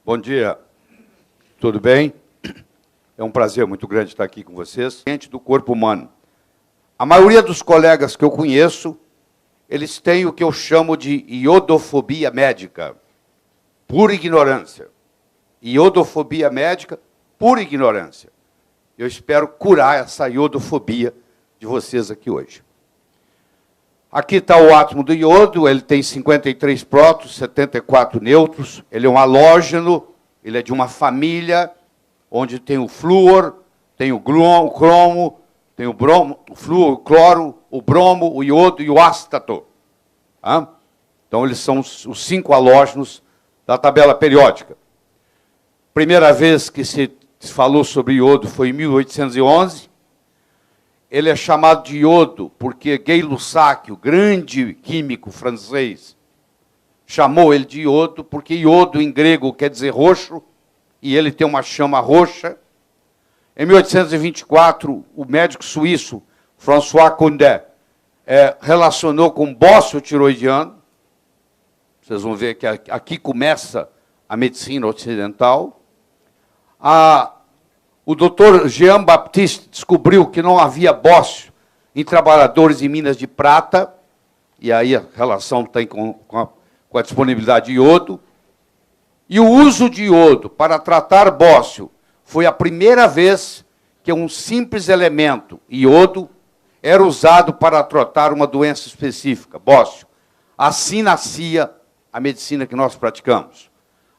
Bom dia, tudo bem? É um prazer muito grande estar aqui com vocês. Do corpo humano. A maioria dos colegas que eu conheço, eles têm o que eu chamo de iodofobia médica, por ignorância. Iodofobia médica, por ignorância. Eu espero curar essa iodofobia de vocês aqui hoje. Aqui está o átomo do iodo, ele tem 53 prótons, 74 nêutrons, ele é um halógeno, ele é de uma família onde tem o flúor, tem o cromo, tem o bromo, o flúor, o cloro, o bromo, o iodo e o ástato. Então, eles são os 5 halógenos da tabela periódica. Primeira vez que se falou sobre iodo foi em 1811. Ele é chamado de iodo porque Gay-Lussac, o grande químico francês, chamou ele de iodo porque iodo em grego quer dizer roxo, e ele tem uma chama roxa. Em 1824, o médico suíço François Condé relacionou com bócio tiroidiano. Vocês vão ver que aqui começa a medicina ocidental. O doutor Jean-Baptiste descobriu que não havia bócio em trabalhadores em minas de prata, e aí a relação tem com a disponibilidade de iodo. E o uso de iodo para tratar bócio foi a primeira vez que um simples elemento, iodo, era usado para tratar uma doença específica, bócio. Assim nascia a medicina que nós praticamos.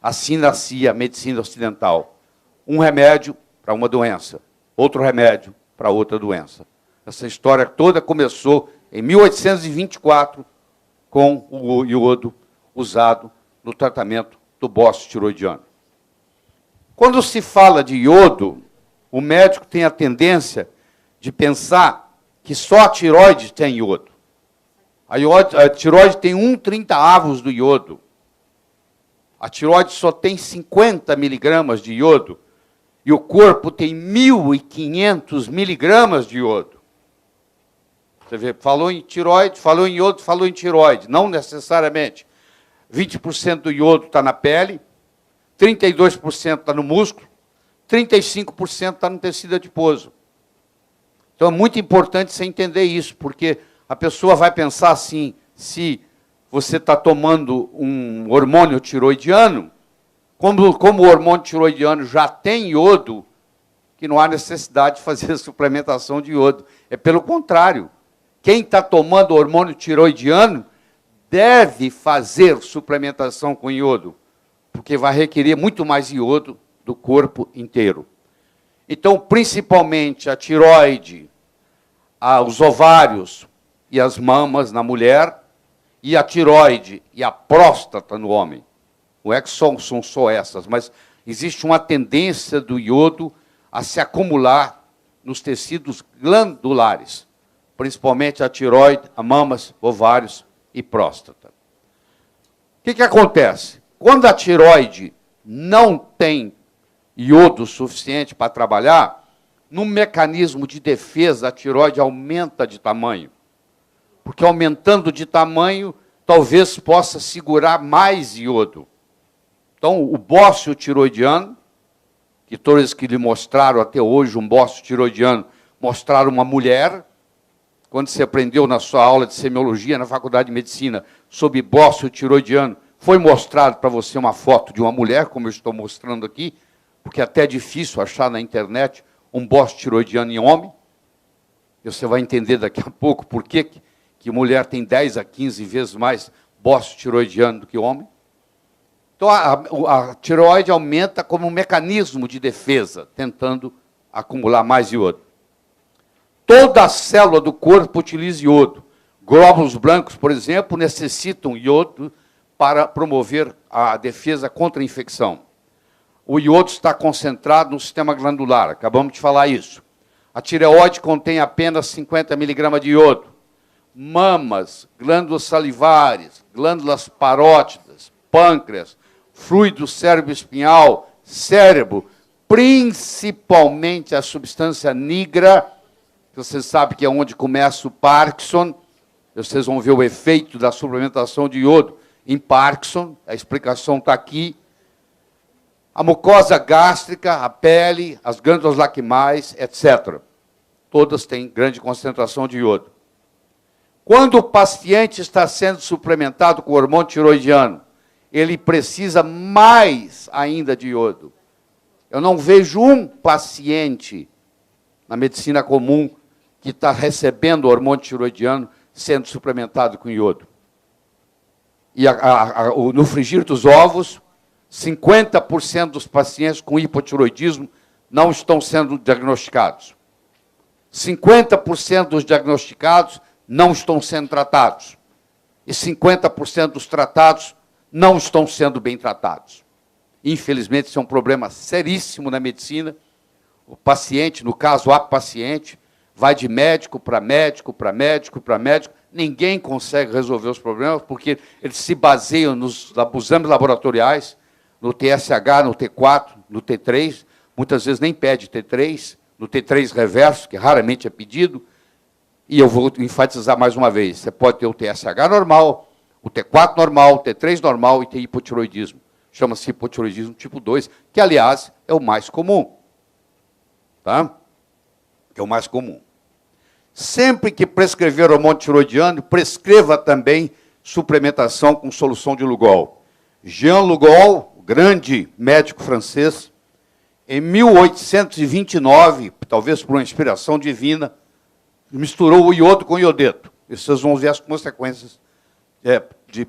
Assim nascia a medicina ocidental. Um remédio para uma doença, outro remédio para outra doença. Essa história toda começou em 1824 com o iodo usado no tratamento do bócio tiroidiano. Quando se fala de iodo, o médico tem a tendência de pensar que só a tireoide tem iodo. A tireoide tem 1/30 do iodo. A tireoide só tem 50 miligramas de iodo. E o corpo tem 1.500 miligramas de iodo. Você vê, falou em tireoide, falou em iodo, falou em tireoide. Não necessariamente. 20% do iodo está na pele, 32% está no músculo, 35% está no tecido adiposo. Então é muito importante você entender isso, porque a pessoa vai pensar assim, se você está tomando um hormônio tiroidiano, como o hormônio tiroidiano já tem iodo, que não há necessidade de fazer suplementação de iodo. É pelo contrário. Quem está tomando hormônio tiroidiano deve fazer suplementação com iodo, porque vai requerer muito mais iodo do corpo inteiro. Então, principalmente a tireoide, os ovários e as mamas na mulher, e a tireoide e a próstata no homem. Não é que são só essas, mas existe uma tendência do iodo a se acumular nos tecidos glandulares, principalmente a tireoide, a mamas, ovários e próstata. O que acontece? Quando a tireoide não tem iodo suficiente para trabalhar, no mecanismo de defesa, a tireoide aumenta de tamanho. Porque aumentando de tamanho, talvez possa segurar mais iodo. Então, o bócio tiroidiano, que todos que lhe mostraram até hoje um bócio tiroidiano, mostraram uma mulher. Quando você aprendeu na sua aula de semiologia, na faculdade de medicina, sobre bócio tiroidiano, foi mostrado para você uma foto de uma mulher, como eu estou mostrando aqui, porque até é difícil achar na internet um bócio tiroidiano em homem. E você vai entender daqui a pouco por que mulher tem 10 a 15 vezes mais bócio tiroidiano do que homem. Então, a tireoide aumenta como um mecanismo de defesa, tentando acumular mais iodo. Toda a célula do corpo utiliza iodo. Glóbulos brancos, por exemplo, necessitam iodo para promover a defesa contra a infecção. O iodo está concentrado no sistema glandular, acabamos de falar isso. A tireoide contém apenas 50 miligramas de iodo. Mamas, glândulas salivares, glândulas parótidas, pâncreas, fluido cérebro-espinhal, cérebro, principalmente a substância nigra, que você sabe que é onde começa o Parkinson. Vocês vão ver o efeito da suplementação de iodo em Parkinson, a explicação está aqui. A mucosa gástrica, a pele, as glândulas lacrimais, etc. Todas têm grande concentração de iodo. Quando o paciente está sendo suplementado com hormônio tiroidiano, ele precisa mais ainda de iodo. Eu não vejo um paciente na medicina comum que está recebendo hormônio tiroidiano sendo suplementado com iodo. E no frigir dos ovos, 50% dos pacientes com hipotiroidismo não estão sendo diagnosticados. 50% dos diagnosticados não estão sendo tratados. E 50% dos tratados não estão sendo bem tratados. Infelizmente, isso é um problema seríssimo na medicina. O paciente, no caso, a paciente, vai de médico para médico, para médico, para médico. Ninguém consegue resolver os problemas, porque eles se baseiam nos exames laboratoriais, no TSH, no T4, no T3, muitas vezes nem pede T3, no T3 reverso, que raramente é pedido. E eu vou enfatizar mais uma vez, você pode ter o TSH normal, o T4 normal, o T3 normal e ter hipotiroidismo. Chama-se hipotiroidismo tipo 2, que, aliás, é o mais comum. Tá? É o mais comum. Sempre que prescrever hormônio tiroidiano, prescreva também suplementação com solução de Lugol. Jean Lugol, o grande médico francês, em 1829, talvez por uma inspiração divina, misturou o iodo com o iodeto. E vocês vão ver as consequências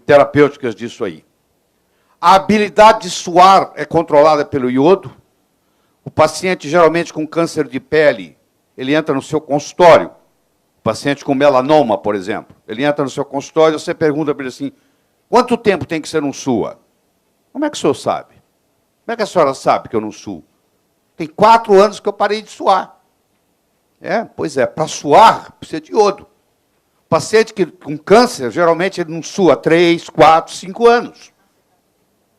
terapêuticas disso aí. A habilidade de suar é controlada pelo iodo. O paciente, geralmente com câncer de pele, ele entra no seu consultório. O paciente com melanoma, por exemplo, ele entra no seu consultório e você pergunta para ele assim, quanto tempo tem que ser um SUA? Como é que o senhor sabe? Como é que a senhora sabe que eu não suo? Tem 4 anos que eu parei de suar. Pois é, para suar, precisa de iodo. O paciente com câncer, geralmente, ele não sua 3, 4, 5 anos.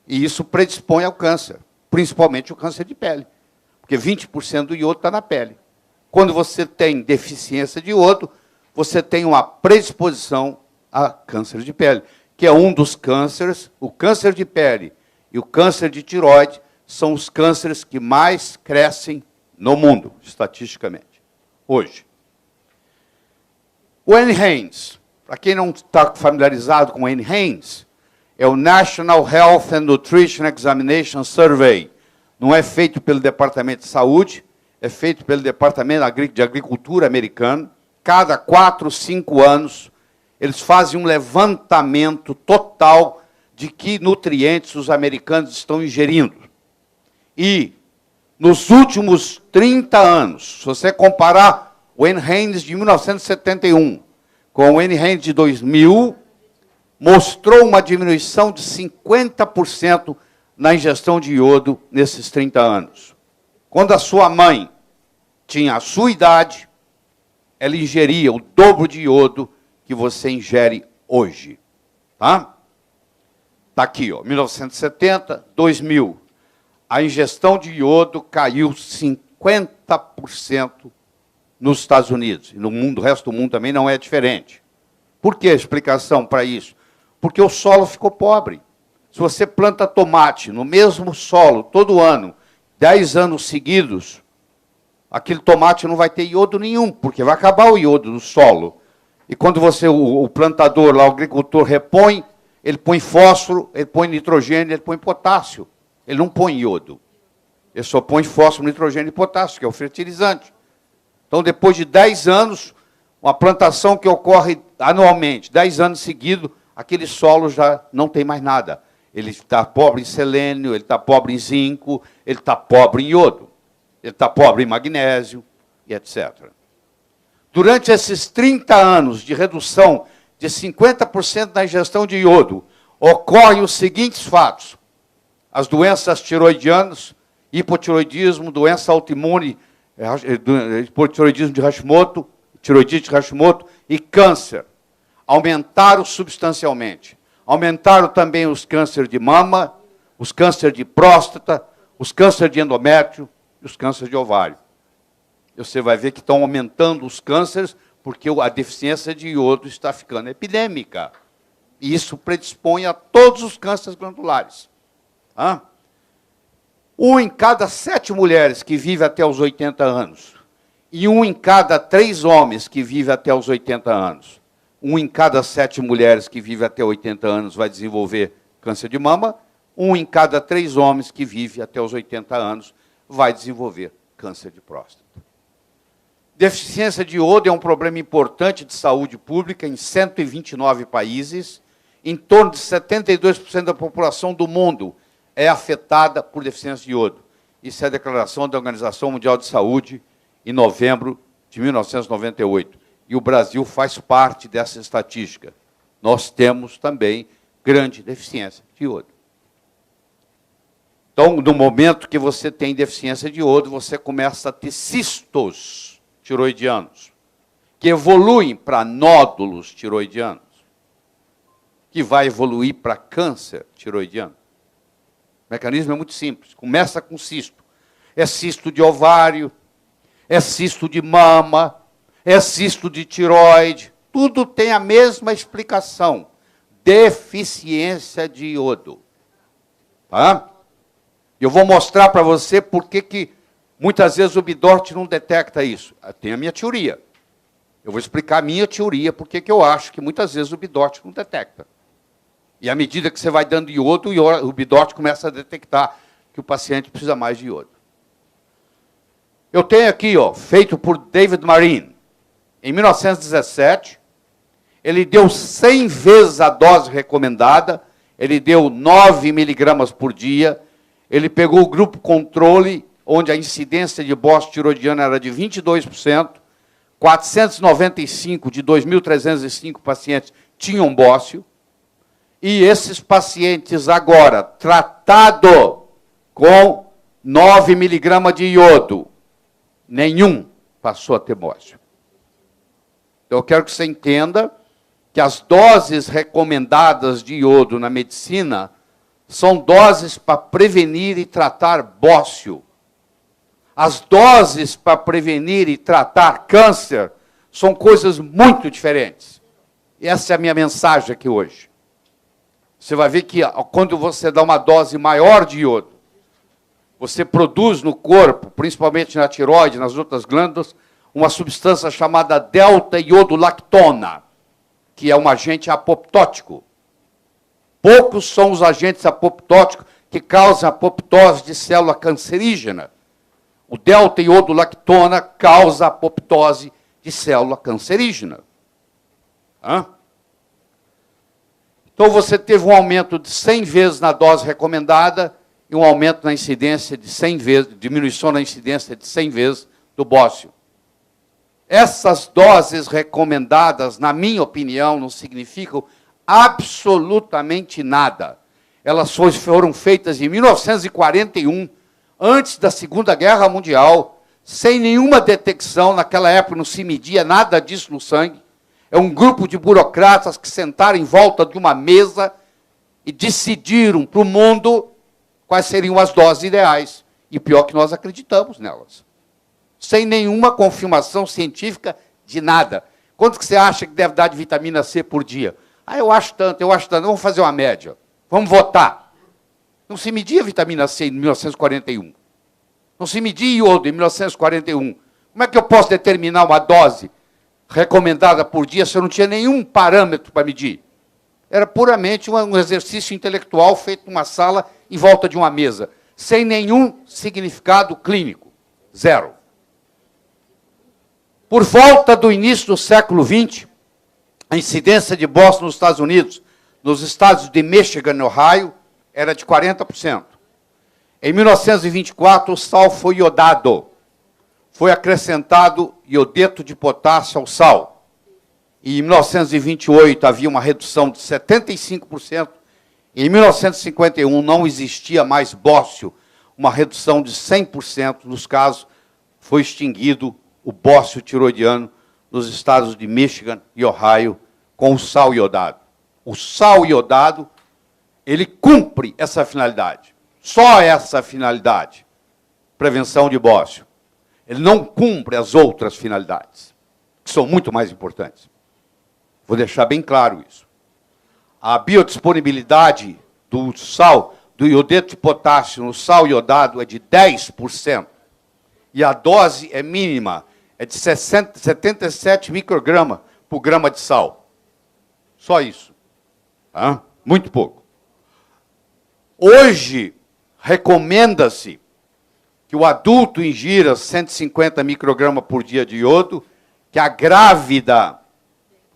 E isso predispõe ao câncer, principalmente o câncer de pele. Porque 20% do iodo está na pele. Quando você tem deficiência de iodo, você tem uma predisposição a câncer de pele, que é um dos cânceres. O câncer de pele e o câncer de tireoide são os cânceres que mais crescem no mundo, estatisticamente, hoje. O NHANES, para quem não está familiarizado com o NHANES, é o National Health and Nutrition Examination Survey. Não é feito pelo Departamento de Saúde, é feito pelo Departamento de Agricultura americano. Cada 4, 5 anos, eles fazem um levantamento total de que nutrientes os americanos estão ingerindo. E, nos últimos 30 anos, se você comparar o NHANES de 1971 com o NHANES de 2000, mostrou uma diminuição de 50% na ingestão de iodo nesses 30 anos. Quando a sua mãe tinha a sua idade, ela ingeria o dobro de iodo que você ingere hoje. Tá? Está aqui, ó, 1970, 2000. A ingestão de iodo caiu 50% nos Estados Unidos. E no mundo, o resto do mundo também não é diferente. Por que a explicação para isso? Porque o solo ficou pobre. Se você planta tomate no mesmo solo todo ano, 10 anos seguidos, aquele tomate não vai ter iodo nenhum, porque vai acabar o iodo do solo. E quando você, o plantador, lá, o agricultor repõe, ele põe fósforo, ele põe nitrogênio, ele põe potássio. Ele não põe iodo. Ele só põe fósforo, nitrogênio e potássio, que é o fertilizante. Então, depois de 10 anos, uma plantação que ocorre anualmente, 10 anos seguidos, aquele solo já não tem mais nada. Ele está pobre em selênio, ele está pobre em zinco, ele está pobre em iodo, ele está pobre em magnésio, e etc. Durante esses 30 anos de redução de 50% na ingestão de iodo, ocorrem os seguintes fatos. As doenças tiroidianas, hipotiroidismo, doença autoimune, hipotiroidismo de Hashimoto, tiroidite de Hashimoto e câncer. Aumentaram substancialmente. Aumentaram também os cânceres de mama, os cânceres de próstata, os cânceres de endométrio e os cânceres de ovário. Você vai ver que estão aumentando os cânceres porque a deficiência de iodo está ficando epidêmica. E isso predispõe a todos os cânceres glandulares. 1 em cada 7 mulheres que vive até os 80 anos, e 1 em cada 3 homens que vive até os 80 anos, 1 em cada 7 mulheres que vive até 80 anos vai desenvolver câncer de mama, 1 em cada 3 homens que vive até os 80 anos vai desenvolver câncer de próstata. Deficiência de iodo é um problema importante de saúde pública em 129 países. Em torno de 72% da população do mundo é afetada por deficiência de iodo. Isso é a declaração da Organização Mundial de Saúde, em novembro de 1998. E o Brasil faz parte dessa estatística. Nós temos também grande deficiência de iodo. Então, no momento que você tem deficiência de iodo, você começa a ter cistos tiroidianos, que evoluem para nódulos tiroidianos, que vai evoluir para câncer tiroidiano. O mecanismo é muito simples. Começa com cisto. É cisto de ovário, é cisto de mama, é cisto de tiroide. Tudo tem a mesma explicação. Deficiência de iodo. Tá? Eu vou mostrar para você por que muitas vezes o Bidort não detecta isso. Tem a minha teoria. Eu vou explicar a minha teoria, porque eu acho que muitas vezes o Bidort não detecta. E à medida que você vai dando iodo, o Bidort começa a detectar que o paciente precisa mais de iodo. Eu tenho aqui, feito por David Marine. Em 1917, ele deu 100 vezes a dose recomendada, ele deu 9 miligramas por dia, ele pegou o grupo controle, onde a incidência de bócio tiroidiano era de 22%, 495 de 2.305 pacientes tinham bócio, e esses pacientes agora, tratado com 9 miligramas de iodo, nenhum passou a ter bócio. Então, eu quero que você entenda que as doses recomendadas de iodo na medicina são doses para prevenir e tratar bócio. As doses para prevenir e tratar câncer são coisas muito diferentes. Essa é a minha mensagem aqui hoje. Você vai ver que quando você dá uma dose maior de iodo, você produz no corpo, principalmente na tireoide, nas outras glândulas, uma substância chamada delta-iodolactona, que é um agente apoptótico. Poucos são os agentes apoptóticos que causam apoptose de célula cancerígena. O delta-iodolactona causa apoptose de célula cancerígena. Então, você teve um aumento de 100 vezes na dose recomendada e um aumento na incidência de 100 vezes, diminuição na incidência de 100 vezes do bócio. Essas doses recomendadas, na minha opinião, não significam absolutamente nada. Elas foram feitas em 1941, antes da Segunda Guerra Mundial, sem nenhuma detecção. Naquela época não se media nada disso no sangue. É um grupo de burocratas que sentaram em volta de uma mesa e decidiram para o mundo quais seriam as doses ideais. E pior que nós acreditamos nelas. Sem nenhuma confirmação científica de nada. Quanto que você acha que deve dar de vitamina C por dia? Eu acho tanto. Vamos fazer uma média. Vamos votar. Não se media vitamina C em 1941. Não se media iodo em 1941. Como é que eu posso determinar uma dose recomendada por dia se eu não tinha nenhum parâmetro para medir? Era puramente um exercício intelectual feito numa sala em volta de uma mesa, sem nenhum significado clínico. Zero. Por volta do início do século XX, a incidência de bócio nos Estados Unidos, nos estados de Michigan e Ohio, era de 40%. Em 1924, o sal foi iodado. Foi acrescentado iodeto de potássio ao sal. E em 1928 havia uma redução de 75%. Em 1951 não existia mais bócio, uma redução de 100% nos casos. Foi extinguido o bócio tiroidiano nos estados de Michigan e Ohio com o sal iodado. O sal iodado, ele cumpre essa finalidade. Só essa finalidade. Prevenção de bócio. Ele não cumpre as outras finalidades, que são muito mais importantes. Vou deixar bem claro isso. A biodisponibilidade do sal, do iodeto de potássio no sal iodado é de 10%. E a dose é mínima, é de 77 microgramas por grama de sal. Só isso. Tá? Muito pouco. Hoje, recomenda-se que o adulto ingira 150 microgramas por dia de iodo, que a grávida,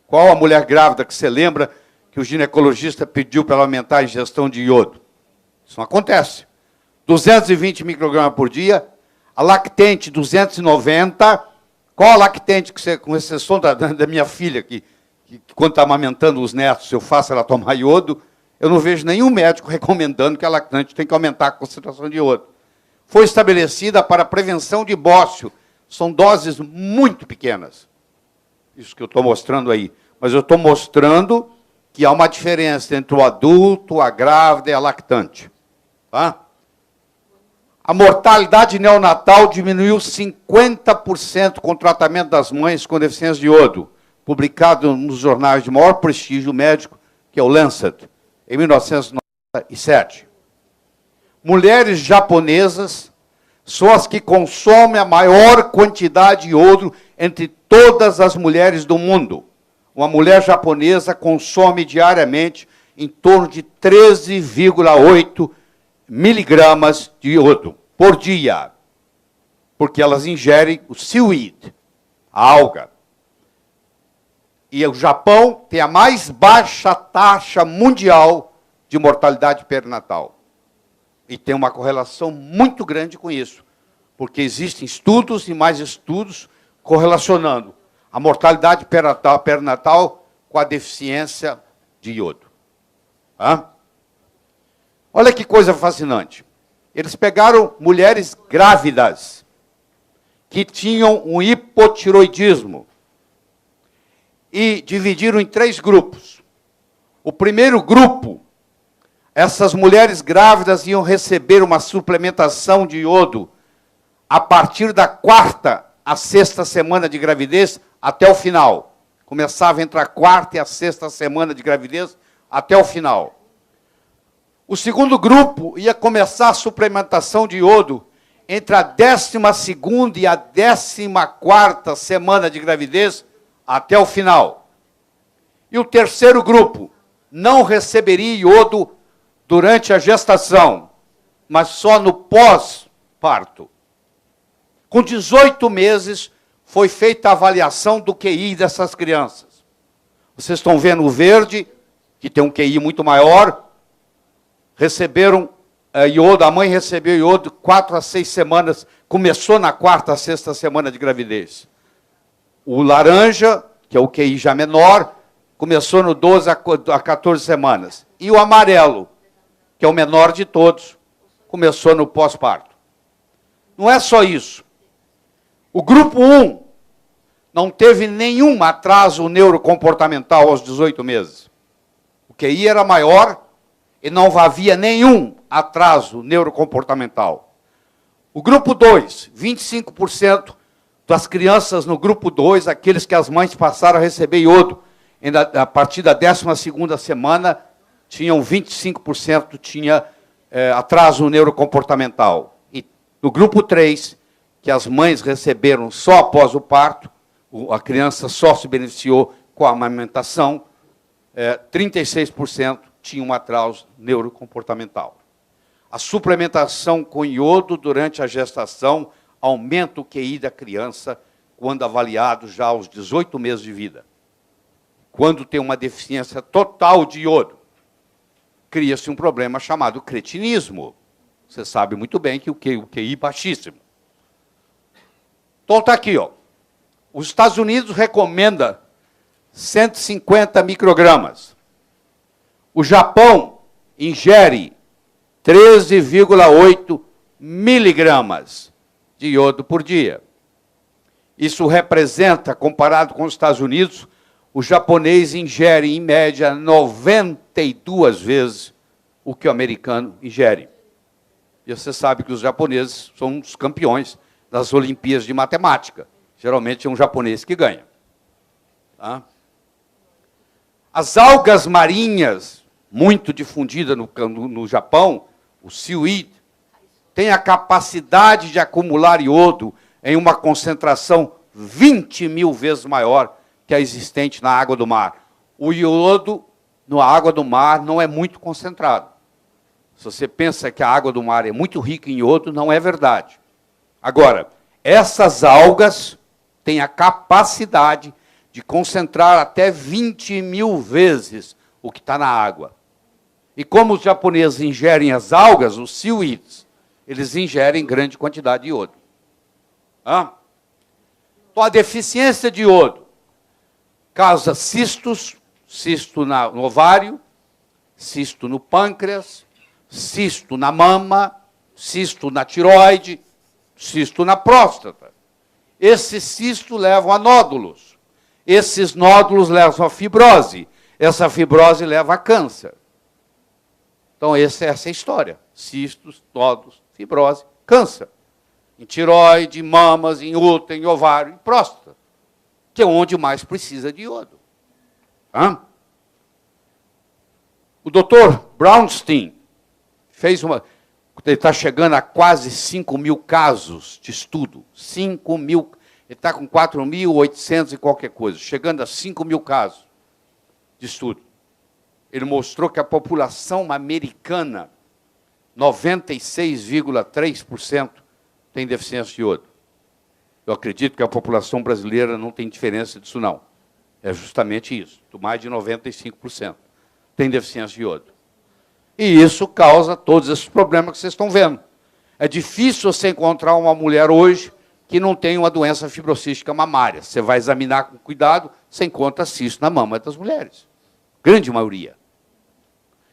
qual a mulher grávida que você lembra que o ginecologista pediu para ela aumentar a ingestão de iodo? Isso não acontece. 220 microgramas por dia, a lactente 290. Qual a lactente que você, com exceção da minha filha, que quando está amamentando os netos, eu faço ela tomar iodo, eu não vejo nenhum médico recomendando que a lactante tem que aumentar a concentração de iodo. Foi estabelecida para prevenção de bócio. São doses muito pequenas. Isso que eu estou mostrando aí. Mas eu estou mostrando que há uma diferença entre o adulto, a grávida e a lactante. Tá? A mortalidade neonatal diminuiu 50% com o tratamento das mães com deficiência de iodo, publicado nos jornais de maior prestígio médico, que é o Lancet, em 1997. Mulheres japonesas são as que consomem a maior quantidade de iodo entre todas as mulheres do mundo. Uma mulher japonesa consome diariamente em torno de 13,8 miligramas de iodo por dia, porque elas ingerem o seaweed, a alga. E o Japão tem a mais baixa taxa mundial de mortalidade perinatal. E tem uma correlação muito grande com isso, porque existem estudos e mais estudos correlacionando a mortalidade perinatal com a deficiência de iodo. Tá? Olha que coisa fascinante. Eles pegaram mulheres grávidas que tinham um hipotiroidismo e dividiram em 3 grupos. O primeiro grupo, essas mulheres grávidas iam receber uma suplementação de iodo a partir da 4ª à 6ª semana de gravidez até o final. Começava entre a 4ª e a 6ª semana de gravidez até o final. O segundo grupo ia começar a suplementação de iodo entre a 12ª e a 14ª semana de gravidez até o final. E o terceiro grupo não receberia iodo durante a gestação, mas só no pós-parto. Com 18 meses, foi feita a avaliação do QI dessas crianças. Vocês estão vendo o verde, que tem um QI muito maior, receberam iodo, a mãe recebeu iodo 4 a 6 semanas, começou na 4ª a 6ª semana de gravidez. O laranja, que é o QI já menor, começou no 12 a 14 semanas. E o amarelo, que é o menor de todos, começou no pós-parto. Não é só isso. O grupo 1 não teve nenhum atraso neurocomportamental aos 18 meses. O QI era maior e não havia nenhum atraso neurocomportamental. O grupo 2, 25% das crianças no grupo 2, aqueles que as mães passaram a receber iodo, a partir da 12ª semana, tinham 25% tinha atraso neurocomportamental. E no grupo 3, que as mães receberam só após o parto, a criança só se beneficiou com a amamentação, 36% tinha um atraso neurocomportamental. A suplementação com iodo durante a gestação aumenta o QI da criança quando avaliado já aos 18 meses de vida. Quando tem uma deficiência total de iodo, cria-se um problema chamado cretinismo. Você sabe muito bem que o QI é baixíssimo. Então está aqui, ó. Os Estados Unidos recomenda 150 microgramas. O Japão ingere 13,8 miligramas de iodo por dia. Isso representa, comparado com os Estados Unidos, o japonês ingere, em média, 92 vezes o que o americano ingere. E você sabe que os japoneses são os campeões das Olimpíadas de Matemática. Geralmente é um japonês que ganha. Tá? As algas marinhas, muito difundidas no Japão, o seaweed, tem a capacidade de acumular iodo em uma concentração 20 mil vezes maior que a existente na água do mar. O iodo na água do mar não é muito concentrado. Se você pensa que a água do mar é muito rica em iodo, não é verdade. Agora, essas algas têm a capacidade de concentrar até 20 mil vezes o que está na água. E como os japoneses ingerem as algas, os seaweeds, eles ingerem grande quantidade de iodo. Então, a deficiência de iodo causa cistos, cisto no ovário, cisto no pâncreas, cisto na mama, cisto na tireoide, cisto na próstata. Esses cistos levam a nódulos. Esses nódulos levam a fibrose. Essa fibrose leva a câncer. Então, essa é a história. Cistos, nódulos, fibrose, câncer. Em tireoide, em mamas, em útero, em ovário, em próstata. Que é onde mais precisa de iodo. O doutor Brownstein fez uma... Ele está chegando a quase 5 mil casos de estudo. 5 mil... Ele está com 4.800 e qualquer coisa. Chegando a 5 mil casos de estudo. Ele mostrou que a população americana, 96,3%, tem deficiência de iodo. Eu acredito que a população brasileira não tem diferença disso, não. É justamente isso. Mais de 95% tem deficiência de iodo. E isso causa todos esses problemas que vocês estão vendo. É difícil você encontrar uma mulher hoje que não tem uma doença fibrocística mamária. Você vai examinar com cuidado, você encontra cisto na mama das mulheres. Grande maioria.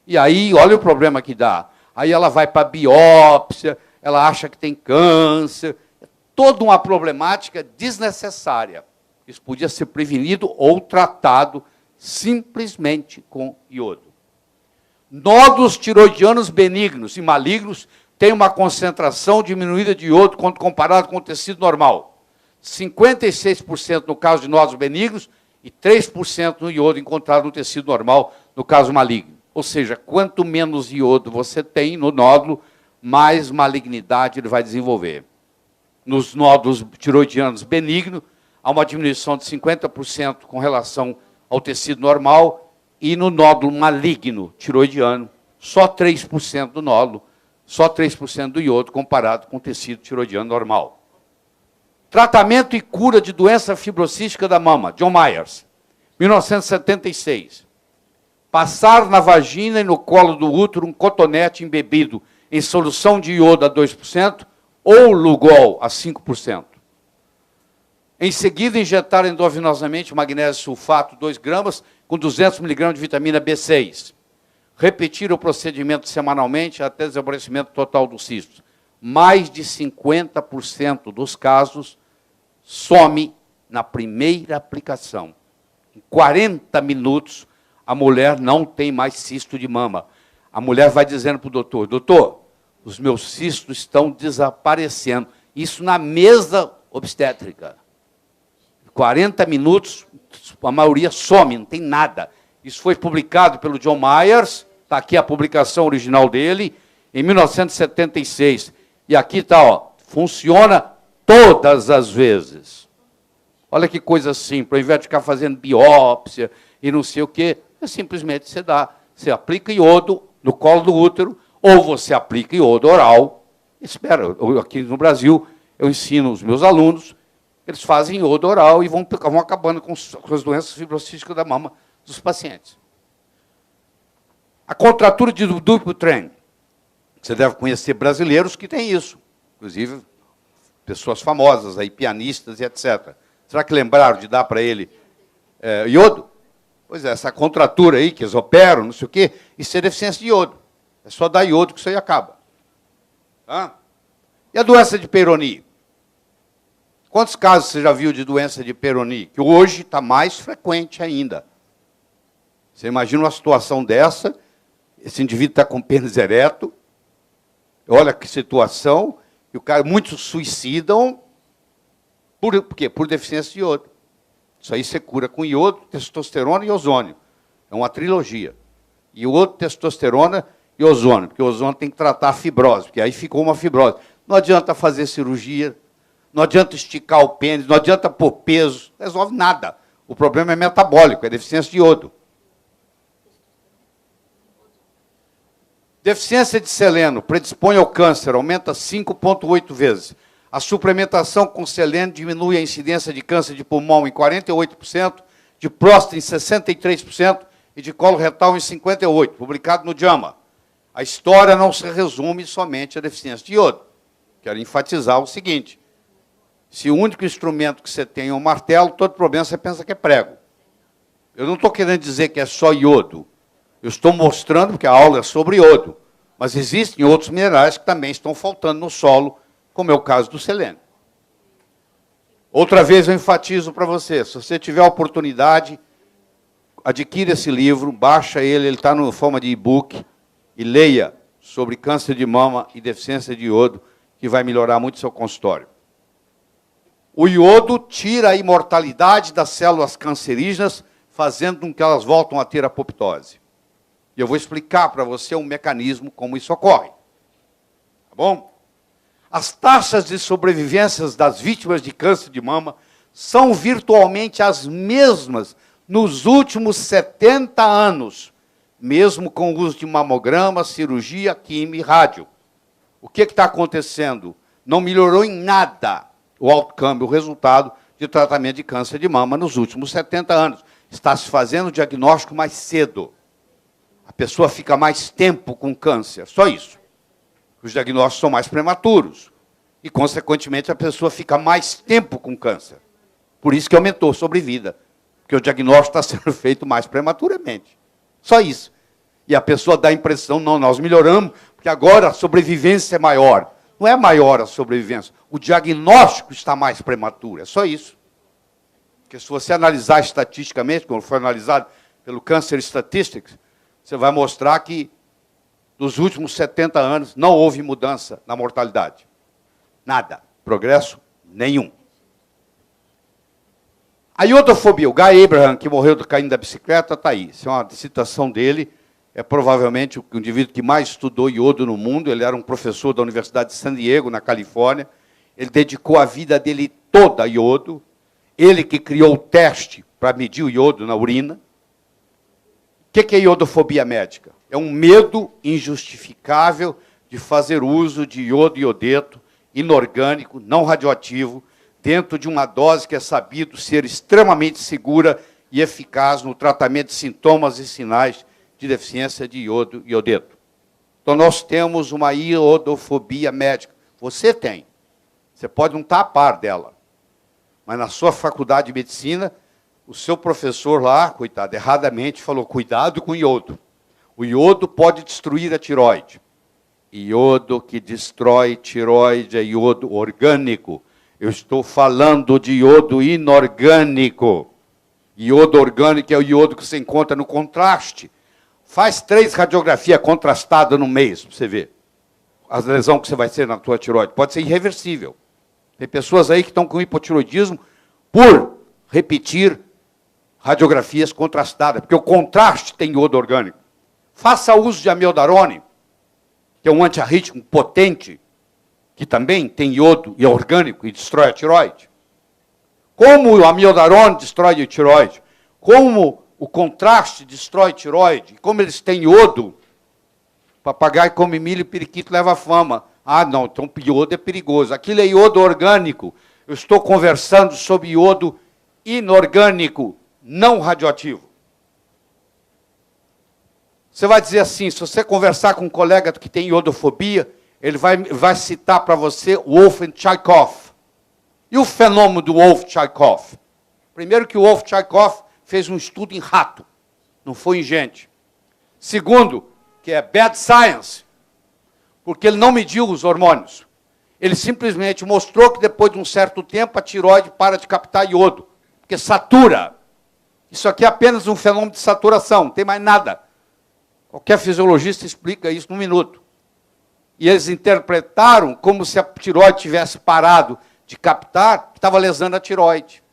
E aí, olha o problema que dá. Aí ela vai para a biópsia, ela acha que tem câncer. É toda uma problemática desnecessária. Isso podia ser prevenido ou tratado simplesmente com iodo. Nódulos tiroidianos benignos e malignos têm uma concentração diminuída de iodo quando comparado com o tecido normal. 56% no caso de nódulos benignos e 3% no iodo encontrado no tecido normal, no caso maligno. Ou seja, quanto menos iodo você tem no nódulo, mais malignidade ele vai desenvolver. Nos nódulos tiroidianos benignos, há uma diminuição de 50% com relação ao tecido normal, e no nódulo maligno tiroidiano, só 3% do nódulo, só 3% do iodo comparado com o tecido tiroidiano normal. Tratamento e cura de doença fibrocística da mama, John Myers, 1976. Passar na vagina e no colo do útero um cotonete embebido em solução de iodo a 2% ou Lugol a 5%. Em seguida, injetar endovenosamente magnésio sulfato 2 gramas com 200 mg de vitamina B6. Repetir o procedimento semanalmente até desaparecimento total do cisto. Mais de 50% dos casos some na primeira aplicação. Em 40 minutos, a mulher não tem mais cisto de mama. A mulher vai dizendo para o doutor, doutor, os meus cistos estão desaparecendo. Isso na mesa obstétrica. 40 minutos, a maioria some, não tem nada. Isso foi publicado pelo John Myers, está aqui a publicação original dele, em 1976. E aqui está, ó, funciona todas as vezes. Olha que coisa simples, ao invés de ficar fazendo biópsia e não sei o quê, simplesmente você aplica iodo no colo do útero, ou você aplica iodo oral. Espera, aqui no Brasil, eu ensino os meus alunos, eles fazem iodo oral e vão acabando com as doenças fibrocísticas da mama dos pacientes. A contratura de Dupuytren. Você deve conhecer brasileiros que têm isso, inclusive pessoas famosas, aí, pianistas e etc. Será que lembraram de dar para ele iodo? Pois é, essa contratura aí, que eles operam, não sei o quê, isso é deficiência de iodo. É só dar iodo que isso aí acaba. E a doença de Peyronie? Quantos casos você já viu de doença de Peyronie? Que hoje está mais frequente ainda. Você imagina uma situação dessa, esse indivíduo está com pênis ereto, olha que situação, e o cara, muitos suicidam, por quê? Por deficiência de iodo. Isso aí você cura com iodo, testosterona e ozônio. É uma trilogia. E o outro, testosterona, e ozônio, porque o ozônio tem que tratar a fibrose, porque aí ficou uma fibrose. Não adianta fazer cirurgia, não adianta esticar o pênis, não adianta pôr peso, não resolve nada. O problema é metabólico, é deficiência de iodo. Deficiência de selênio predispõe ao câncer, aumenta 5,8 vezes. A suplementação com selênio diminui a incidência de câncer de pulmão em 48%, de próstata em 63% e de colo retal em 58%, publicado no JAMA. A história não se resume somente à deficiência de iodo. Quero enfatizar o seguinte: se o único instrumento que você tem é um martelo, todo problema você pensa que é prego. Eu não estou querendo dizer que é só iodo. Eu estou mostrando, porque a aula é sobre iodo. Mas existem outros minerais que também estão faltando no solo, como é o caso do selênio. Outra vez eu enfatizo para você, se você tiver a oportunidade, adquira esse livro, baixa ele está na forma de e-book, e leia sobre câncer de mama e deficiência de iodo, que vai melhorar muito o seu consultório. O iodo tira a imortalidade das células cancerígenas, fazendo com que elas voltem a ter apoptose. E eu vou explicar para você um mecanismo como isso ocorre. Tá bom? As taxas de sobrevivência das vítimas de câncer de mama são virtualmente as mesmas nos últimos 70 anos, mesmo com o uso de mamograma, cirurgia, quimio e rádio. O que está acontecendo? Não melhorou em nada o outcome, o resultado de tratamento de câncer de mama nos últimos 70 anos. Está se fazendo o diagnóstico mais cedo. A pessoa fica mais tempo com câncer, só isso. Os diagnósticos são mais prematuros. E, consequentemente, a pessoa fica mais tempo com câncer. Por isso que aumentou a sobrevida. Porque o diagnóstico está sendo feito mais prematuramente. Só isso. E a pessoa dá a impressão, não, nós melhoramos, porque agora a sobrevivência é maior. Não é maior a sobrevivência. O diagnóstico está mais prematuro. É só isso. Porque se você analisar estatisticamente, como foi analisado pelo Cancer Statistics, você vai mostrar que nos últimos 70 anos não houve mudança na mortalidade. Nada. Progresso nenhum. A iodofobia, o Guy Abraham, que morreu caindo da bicicleta, está aí. Isso é uma citação dele. É provavelmente o indivíduo que mais estudou iodo no mundo. Ele era um professor da Universidade de San Diego, na Califórnia. Ele dedicou a vida dele toda a iodo. Ele que criou o teste para medir o iodo na urina. O que é iodofobia médica? É um medo injustificável de fazer uso de iodo e iodeto inorgânico, não radioativo, dentro de uma dose que é sabido ser extremamente segura e eficaz no tratamento de sintomas e sinais de deficiência de iodo e iodeto. Então, nós temos uma iodofobia médica. Você tem. Você pode não estar a par dela. Mas na sua faculdade de medicina, o seu professor lá, coitado, erradamente falou, cuidado com o iodo. O iodo pode destruir a tireoide. Iodo que destrói tireoide é iodo orgânico. Eu estou falando de iodo inorgânico. Iodo orgânico é o iodo que você encontra no contraste. Faz 3 radiografias contrastadas no mês, para você ver. As lesões que você vai ter na tua tireoide. Pode ser irreversível. Tem pessoas aí que estão com hipotiroidismo por repetir radiografias contrastadas, porque o contraste tem iodo orgânico. Faça uso de amiodarone, que é um antiarrítmico potente, que também tem iodo e é orgânico e destrói a tireoide. Como o amiodarone destrói a tireoide, como o contraste destrói a tireoide, como eles têm iodo, papagaio come milho e periquito leva fama. Ah, não, então iodo é perigoso. Aquilo é iodo orgânico. Eu estou conversando sobre iodo inorgânico, não radioativo. Você vai dizer assim, se você conversar com um colega que tem iodofobia, ele vai citar para você Wolff-Chaikoff. E o fenômeno do Wolff-Chaikoff? Primeiro que o Wolff-Chaikoff fez um estudo em rato, não foi em gente. Segundo, que é bad science, porque ele não mediu os hormônios. Ele simplesmente mostrou que depois de um certo tempo a tireoide para de captar iodo, porque satura. Isso aqui é apenas um fenômeno de saturação, não tem mais nada. Qualquer fisiologista explica isso num minuto. E eles interpretaram como se a tireoide tivesse parado de captar, que estava lesando a tireoide.